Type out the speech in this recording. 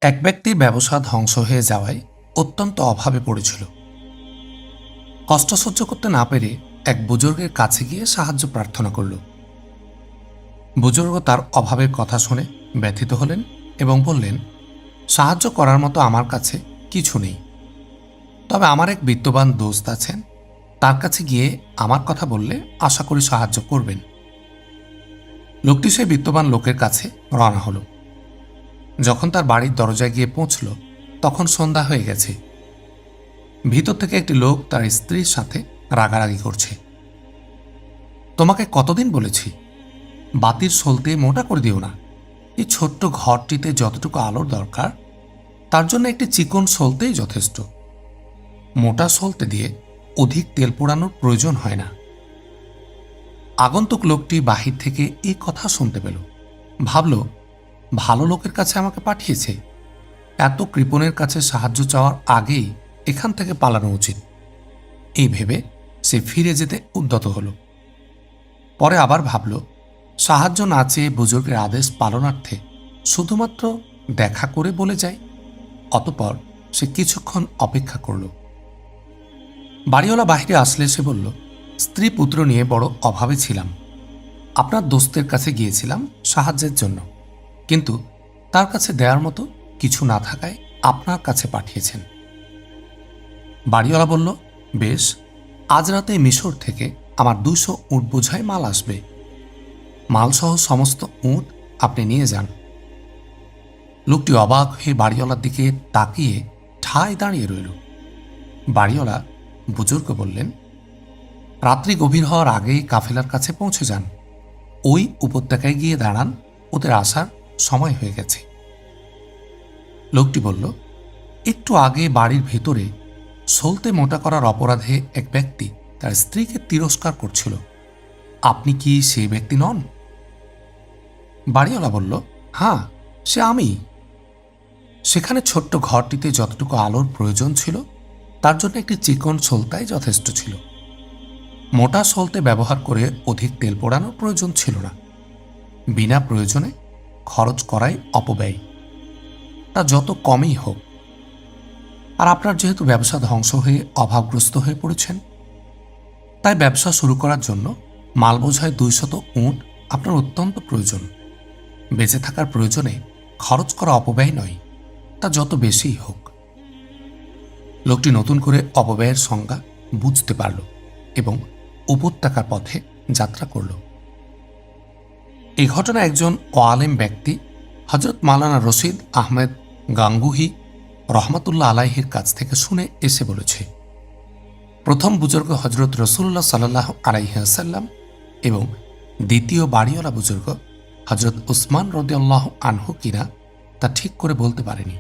এক ব্যক্তির ব্যবসা ধ্বংস হয়ে যাওয়ায় অত্যন্ত অভাবে পড়েছিল। কষ্ট সহ্য করতে না পেরে এক বুজুর্গের কাছে গিয়ে সাহায্য প্রার্থনা করল। বুজুর্গ তার অভাবের কথা শুনে ব্যথিত হলেন এবং বললেন, সাহায্য করার মতো আমার কাছে কিছু নেই, তবে আমার এক বিত্তবান দোস্ত আছেন, তার কাছে গিয়ে আমার কথা বললে আশা করি সাহায্য করবেন। লোকটি সেই বিত্তবান লোকের কাছে রওনা হল। যখন তার বাড়ির দরজায় গিয়ে পৌঁছল তখন সন্ধ্যা হয়ে গেছে। ভিতর থেকে একটি লোক তার স্ত্রীর সাথে রাগারাগি করছে। তোমাকে কতদিন বলেছি, বাতির সলতে মোটা করে দিও না। এই ছোট্ট ঘরটিতে যতটুকু আলোর দরকার তার জন্য একটি চিকন সলতেই যথেষ্ট। মোটা সলতে দিয়ে অধিক তেল পোড়ানোর প্রয়োজন হয় না। আগন্তুক লোকটি বাহির থেকে এই কথা শুনতে পেল। ভাবল, ভালো লোকের কাছে আমাকে পাঠিয়েছে, এত কৃপণের কাছে সাহায্য চাওয়ার আগেই এখান থেকে পালানো উচিত। এই ভেবে সে ফিরে যেতে উদ্যত হল। পরে আবার ভাবল, সাহায্য না চেয়ে বুজুর্গের আদেশ পালনার্থে শুধুমাত্র দেখা করে বলে যায়। অতঃপর সে কিছুক্ষণ অপেক্ষা করল। বাড়িওয়ালা বাহিরে আসলে সে বলল, স্ত্রী পুত্র নিয়ে বড় অভাবে ছিলাম। আপনার দোস্তের কাছে গিয়েছিলাম সাহায্যের জন্য, কিন্তু তার কাছে দেওয়ার মতো কিছু না থাকায় আপনার কাছে পাঠিয়েছেন। বাড়িওয়ালা বলল, বেশ, আজ রাতে মিশর থেকে আমার 200 উট বোঝাই মাল আসবে। মালসহ সমস্ত উট আপনি নিয়ে যান। লোকটি অবাক হয়ে বাড়িওয়ালার দিকে তাকিয়ে ঠায় দাঁড়িয়ে রইল। বাড়িওয়ালা বুজুর্গ বললেন, রাত্রি গভীর হওয়ার আগেই কাফেলার কাছে পৌঁছে যান। ওই উপত্যকায় গিয়ে দাঁড়ান, ওদের আসার সময় হয়ে গেছে। লোকটি বলল, একটু আগে বাড়ির ভেতরে সলতে মোটা করার অপরাধে এক ব্যক্তি তার স্ত্রীকে তিরস্কার করছিল। আপনি কি সেই ব্যক্তি নন? বাড়িওয়ালা বলল, হ্যাঁ, সে আমি। সেখানে ছোট্ট ঘরটিতে যতটুকু আলোর প্রয়োজন ছিল তার জন্য একটি চিকন সলতাই যথেষ্ট ছিল। মোটা সলতে ব্যবহার করে অধিক তেল পোড়ানোর প্রয়োজন ছিল না। বিনা প্রয়োজনে খরচ করাই অপব্যয়, তা যত কমই হোক। আর আপনার যেহেতু ব্যবসা ধ্বংস হয়ে অভাবগ্রস্ত হয়ে পড়েছেন, তাই ব্যবসা শুরু করার জন্য মাল বোঝায় 200 উট আপনার অত্যন্ত প্রয়োজন। বেঁচে থাকার প্রয়োজনে খরচ করা অপব্যয় নয়, তা যত বেশিই হোক। লোকটি নতুন করে অপব্যয়ের সংজ্ঞা বুঝতে পারল এবং উপত্যকার পথে যাত্রা করল। এই ঘটনা একজন ওয়ালেম ব্যক্তি হজরত মাওলানা রশিদ আহমেদ গাঙ্গুহি রহমাতুল্লাহ আলাইহির কাছ থেকে শুনে এসে বলেছে, প্রথম বুজুর্গ হজরত রসুল্লাহ সাল্লাল্লাহু আলাইহি ওয়াসাল্লাম এবং দ্বিতীয় বাড়িওয়ালা বুজুর্গ হজরত উসমান রাদিয়াল্লাহু আনহু কিনা তা ঠিক করে বলতে পারেনি।